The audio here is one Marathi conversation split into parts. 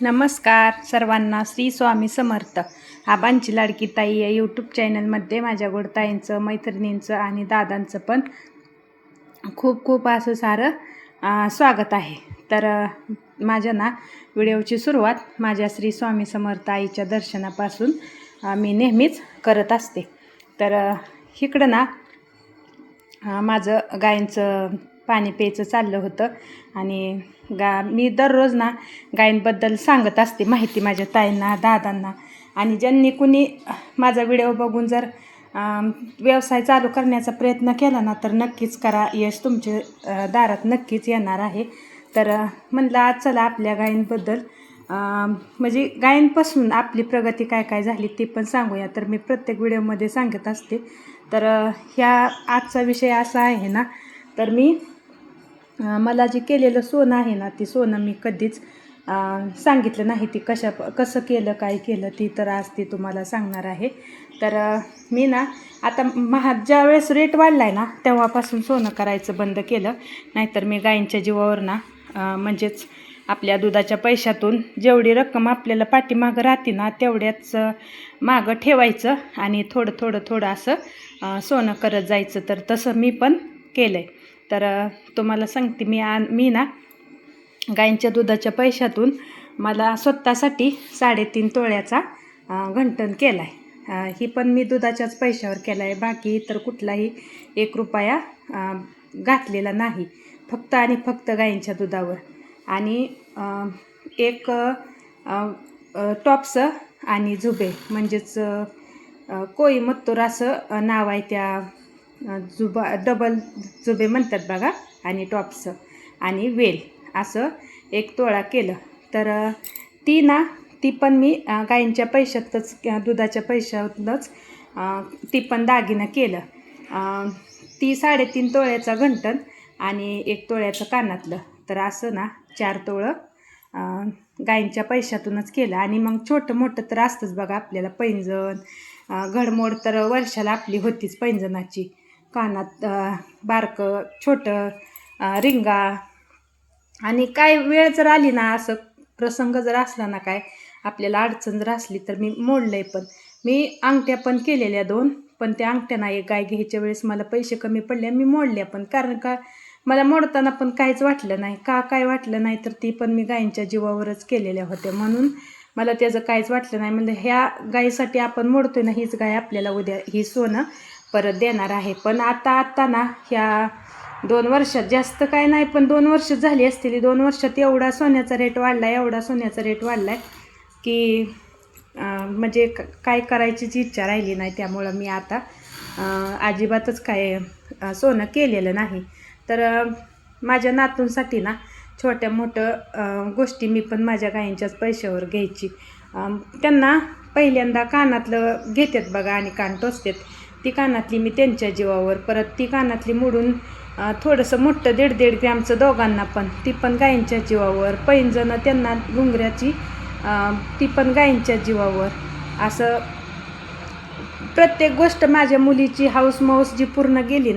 नमस्कार सर्वांना, श्री स्वामी समर्थ. आबांची लाडकी ताई या यूट्यूब चॅनलमध्ये माझ्या गोडताईंचं, मैत्रिणींचं आणि दादांचं पण खूप खूप असं सारं स्वागत आहे. तर माझ्या व्हिडिओची सुरुवात माझ्या श्री स्वामी समर्थ आईच्या दर्शनापासून मी नेहमीच करत असते. तर इकडं माझं गायींचं पाणी प्यायचं चाललं होतं आणि मी दररोज गायींबद्दल सांगत असते माहिती माझ्या ताईंना, दादांना. आणि ज्यांनी कुणी माझा व्हिडिओ बघून जर व्यवसाय चालू करण्याचा प्रयत्न केला ना तर नक्कीच करा, यश तुमचे दारात नक्कीच येणार आहे. तर म्हणलं आज चला आपल्या गायींबद्दल म्हणजे गायींपासून आपली प्रगती काय काय झाली ते पण सांगूया. तर मी प्रत्येक व्हिडिओमध्ये सांगत असते. तर ह्या आजचा विषय असा आहे तर मी मला जे केलेलं सोनं आहे ती सोनं मी कधीच सांगितलं नाही. ती कसं केलं, काय केलं ती तर आज ती तुम्हाला सांगणार आहे. तर मी आता ज्यावेळेस रेट वाढला आहे तेव्हापासून सोनं करायचं बंद केलं. नाहीतर मी गायींच्या जीवावर म्हणजेच आपल्या दुधाच्या पैशातून जेवढी रक्कम आपल्याला पाठीमागं राहते तेवढ्याच मागं ठेवायचं आणि थोडं असं सोनं करत जायचं. तर तसं मी पण केलं आहे. तर तुम्हाला सांगते मी गायींच्या दुधाच्या पैशातून मला स्वतःसाठी 3.5 तोळ्याचा घंटण केला आहे. ही पण मी दुधाच्याच पैशावर केला आहे. बाकी तर कुठलाही 1 रुपया घातलेला नाही, फक्त आणि फक्त गायींच्या दुधावर. आणि एक टॉप्स आणि जुबे म्हणजेच कोईमत्तूर असं नाव आहे त्या डबल जुबे म्हणतात बघा, आणि टॉप्स आणि वेल असं 1 तोळा केलं. तर ती पण मी गायींच्या पैशातच, दुधाच्या पैशातूनच ती पण दागिनं केलं. ती 3.5 तोळ्याचा घंटण आणि 1 तोळ्याचं कानातलं. तर असं 4 तोळं गायींच्या पैशातूनच केलं. आणि मग छोटं मोठं तर असतंच बघा आपल्याला, पैंजण घडमोड तर वर्षाला आपली होतीच पैंजणाची. कानात बारकं छोटं रिंगा. आणि काय वेळ जर आली असं प्रसंग जर असला काय आपल्याला अडचण जर असली तर मी मोडलं आहे. पण मी अंगठ्या पण केलेल्या 2, पण त्या अंगठ्या एक गाय घ्यायच्या वेळेस मला पैसे कमी पडले, मी मोडल्या पण. कारण का मला मोडताना पण काहीच वाटलं नाही. काय वाटलं नाही तर ती पण मी गायींच्या जीवावरच केलेल्या होत्या, म्हणून मला त्याचं काहीच वाटलं नाही. म्हणजे ह्या गायीसाठी आपण मोडतोय हीच गाय आपल्याला उद्या ही सोनं परत देणार आहे. पण आता ह्या 2 वर्षात, जास्त काय नाही पण 2 वर्ष झाली असतील, 2 वर्षात एवढा सोन्याचा रेट वाढला आहे की म्हणजे काय करायचीच इच्छा राहिली नाही. त्यामुळं मी आता अजिबातच काय सोनं केलेलं नाही. तर माझ्या नातूंसाठी छोट्या मोठं गोष्टी मी पण माझ्या गायींच्याच पैशावर घ्यायची. त्यांना पहिल्यांदा कानातलं घेतात बघा आणि कान टोचतात, ती कानातली मी त्यांच्या जीवावर. परत ती कानातली मोडून थोडंसं मोठं 1.5 ग्रॅमचं दोघांना पण, ती पण गायींच्या जीवावर. पैंजणं त्यांना घुंगऱ्याची ती पण गायींच्या जीवावर. असं प्रत्येक गोष्ट माझ्या मुलीची हौस जी पूर्ण गेली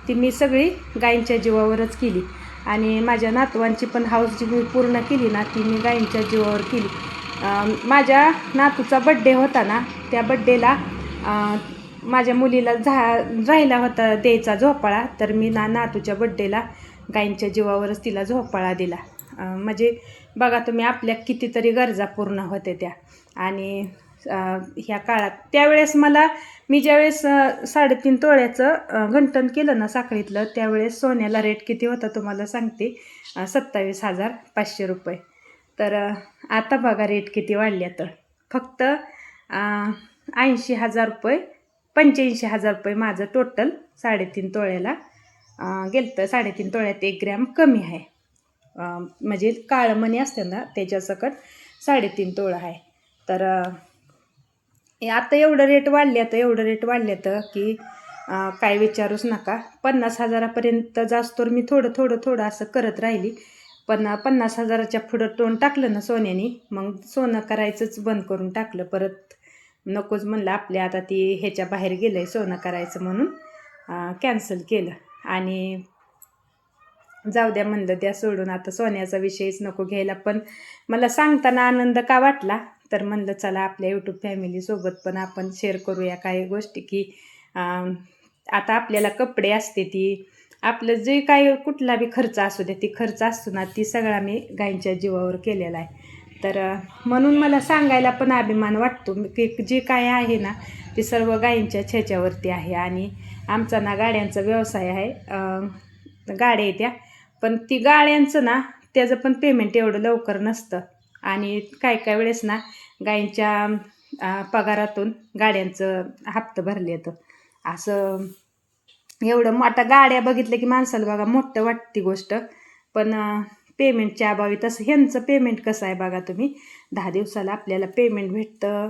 ती मी सगळी गायींच्या जीवावरच केली. आणि माझ्या नातवांची पण हौस जी पूर्ण केली ती मी गायींच्या जीवावर केली. माझ्या नातूचा बड्डे होता त्या बड्डेला माझ्या मुलीला राहिला होता द्यायचा झोपाळा. तर मी नातूच्या बड्डेला गायींच्या जीवावरच तिला झोपाळा दिला. म्हणजे बघा तुम्ही, आपल्या कितीतरी गरजा पूर्ण होते त्या. आणि ह्या काळात त्यावेळेस मी ज्यावेळेस 3.5 तोळ्याचं घंटण केलं साखळीतलं, त्यावेळेस सोन्याला रेट किती होता तुम्हाला सांगते, 27,500 रुपये. तर आता बघा रेट किती वाढल्या. तर फक्त 80,000 रुपये, 85,000 रुपये माझं टोटल 3.5 तोळ्याला गेलं. 3.5 तोळ्यात 1 ग्रॅम कमी आहे. म्हणजे काळं मणी असते त्याच्यासकट 3.5 तोळा आहे. तर आता एवढं रेट वाढल्यात की काय विचारूच नका. 50,000पर्यंत जास्त तर मी थोडं असं करत राहिली. पण 50,000च्या पुढं तोंड टाकलं सोन्याने, मग सोनं करायचंच बंद करून टाकलं. परत नकोच म्हणलं, आपल्या आता ती ह्याच्या बाहेर गेलं आहे सोनं करायचं, म्हणून कॅन्सल केलं. आणि जाऊ द्या म्हणलं, त्या सोडून आता सोन्याचा विषयच नको घ्यायला. पण मला सांगताना आनंद का वाटला, तर म्हणलं चला आपल्या यूट्यूब फॅमिलीसोबत पण आपण शेअर करूया काही गोष्टी, की आता आपल्याला कपडे असते ती आपलं जे काय कुठला बी खर्च असू द्या, ती खर्च असतो ना, ती सगळा मी गायींच्या जीवावर केलेला आहे. तर म्हणून मला सांगायला पण अभिमान वाटतो की जे काय आहे ना, ते सर्व गायींच्या ह्याच्यावरती आहे. आणि आमचा ना गाड्यांचा व्यवसाय आहे, गाड्या येत्या, पण ती गाड्यांचं ना त्याचं पण पेमेंट एवढं लवकर नसतं. आणि काय काय वेळेस ना गायींच्या पगारातून गाड्यांचं हप्तं भरले येतं. असं एवढं आता गाड्या बघितलं की माणसाला बघा मोठं वाटते गोष्ट, पण पेमेंटच्या अभावी. तसं ह्यांचं पेमेंट कसं आहे बघा तुम्ही, 10 दिवसाला आपल्याला पेमेंट भेटतं.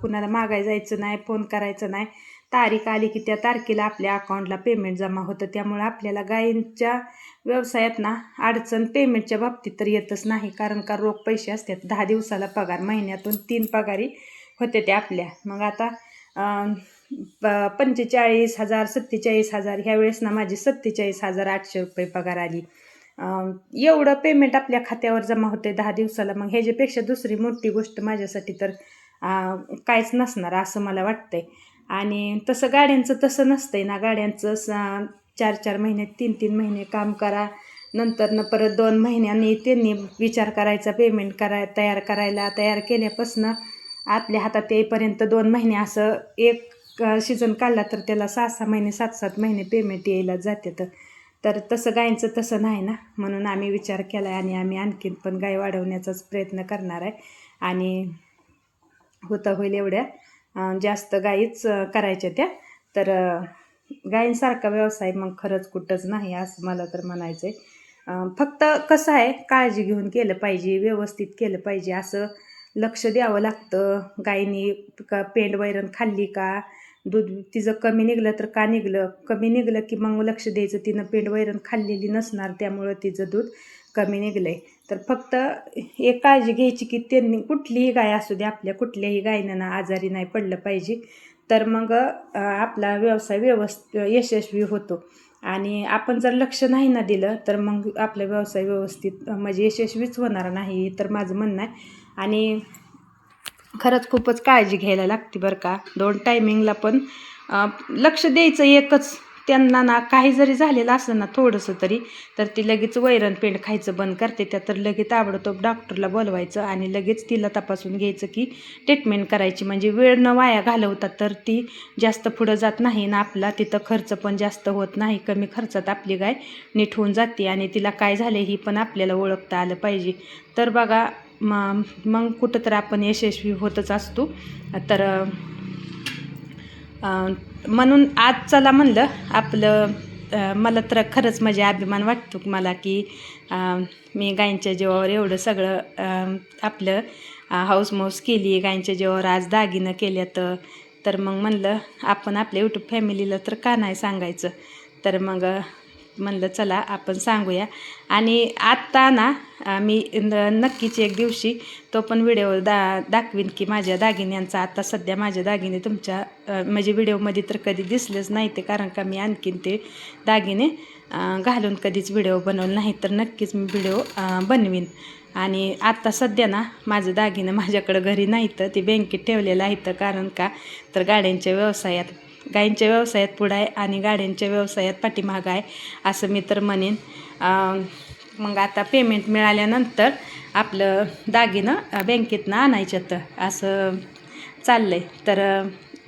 कुणाला मागायला जायचं नाही, फोन करायचं नाही, तारीख आली की त्या तारखेला आपल्या अकाउंटला पेमेंट जमा होतं. त्यामुळे आपल्याला गायींच्या व्यवसायात ना अडचण पेमेंटच्या बाबतीत तर येतच नाही, कारण का रोख पैसे असतात. 10 दिवसाला पगार, महिन्यातून 3 पगारी होते ते आपल्या. मग आता 45,000 47,000 ह्या वेळेस ना माझी 47,800 रुपये पगार आली. एवढं पेमेंट आपल्या खात्यावर जमा होते 10 दिवसाला. मग ह्याच्यापेक्षा दुसरी मोठी गोष्ट माझ्यासाठी तर काहीच नसणार असं मला वाटतंय. आणि तसं गाड्यांचं तसं नसतंय ना, गाड्यांचं 4-4 महिने 3-3 महिने काम करा, नंतर परत 2 महिन्यांनी त्यांनी विचार करायचा पेमेंट तयार केल्यापासून आपल्या हातात येईपर्यंत 2 महिने, असं एक सीझन काढला तर त्याला 6-6 महिने 7-7 महिने पेमेंट यायला जाते. तर तसं गायींचं तसं नाही ना, म्हणून आम्ही विचार केला आहे आणि आम्ही आणखीन पण गाय वाढवण्याचाच प्रयत्न करणार आहे. आणि होता होईल एवढ्या जास्त गाईच करायच्या त्या. तर गायींसारखा व्यवसाय मग खरंच कुठंच नाही असं मला तर म्हणायचं आहे. फक्त कसं आहे, काळजी घेऊन केलं पाहिजे, व्यवस्थित केलं पाहिजे, असं लक्ष द्यावं लागतं. गायीनी पेंड वैरण खाल्ली का, दूध तिचं कमी निघलं तर का निघलं, कमी निघलं की मग लक्ष द्यायचं, तिनं पेंड वैरण खाल्लेली नसणार त्यामुळं तिचं दूध कमी निघलं आहे. तर फक्त एक काळजी घ्यायची की त्यांनी कुठलीही गाय असू दे, आपल्या कुठल्याही गायीनं ना आजारी नाही पडलं पाहिजे. तर मग आपला व्यवसाय यशस्वी होतो. आणि आपण जर लक्ष नाही ना दिलं तर मग आपला व्यवसाय व्यवस्थित म्हणजे यशस्वीच होणार नाही, तर माझं म्हणणं आहे. आणि खरंच खूपच काळजी घ्यायला लागते बरं का. 2 टायमिंगला पण लक्ष द्यायचं. एकच त्यांना ना काही जरी झालेलं असलं ना थोडंसं तरी, तर ती लगेच वैरण पेंड खायचं बंद करते त्या. तर लगेच ताबडतोब डॉक्टरला बोलवायचं आणि लगेच तिला तपासून घ्यायचं की ट्रीटमेंट करायची. म्हणजे वेळ न वाया घालवतात, तर ती जास्त पुढं जात नाही ना, आपला तिथं खर्च पण जास्त होत नाही. कमी खर्चात आपली गाय नीट होऊन जाते आणि तिला काय झाले ही पण आपल्याला ओळखता आलं पाहिजे. तर बघा मग कुठं तर आपण यशस्वी होतच असतो. तर म्हणून आज चला म्हणलं आपलं, मला तर खरंच म्हणजे अभिमान वाटतो मला की मी गायींच्या जीवावर एवढं सगळं आपलं हाऊसमाऊस केली, गायींच्या जीवावर आज दागिनं केल्यात. तर मग म्हणलं आपण आपल्या यूट्यूब फॅमिलीला तर का नाही सांगायचं. तर मग म्हणलं चला आपण सांगूया. आणि आत्ता ना मी नक्कीच एक दिवशी तो पण व्हिडिओ दाखवीन की माझ्या दागिन्यांचा. आता सध्या माझ्या दागिने तुमच्या म्हणजे व्हिडिओमध्ये तर कधी दिसलेच नाही ते, कारण का मी आणखीन ते दागिने घालून कधीच व्हिडिओ बनवलं नाही. तर नक्कीच मी व्हिडिओ बनवीन. आणि आत्ता सध्या ना माझं दागिनं माझ्याकडं घरी नाही, तर ते बँकेत ठेवलेलं आहे. तर कारण का, तर गाड्यांच्या व्यवसायात पुढं आहे आणि गाड्यांच्या व्यवसायात पाठीमागं आहे असं मी तर म्हणेन. मग आता पेमेंट मिळाल्यानंतर आपलं दागिनं बँकेतनं आणायच्यात असं चाललं आहे. तर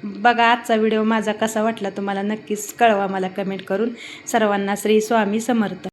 बघा आजचा व्हिडिओ माझा कसा वाटला तुम्हाला नक्कीच कळवा मला कमेंट करून. सर्वांना श्री स्वामी समर्थ.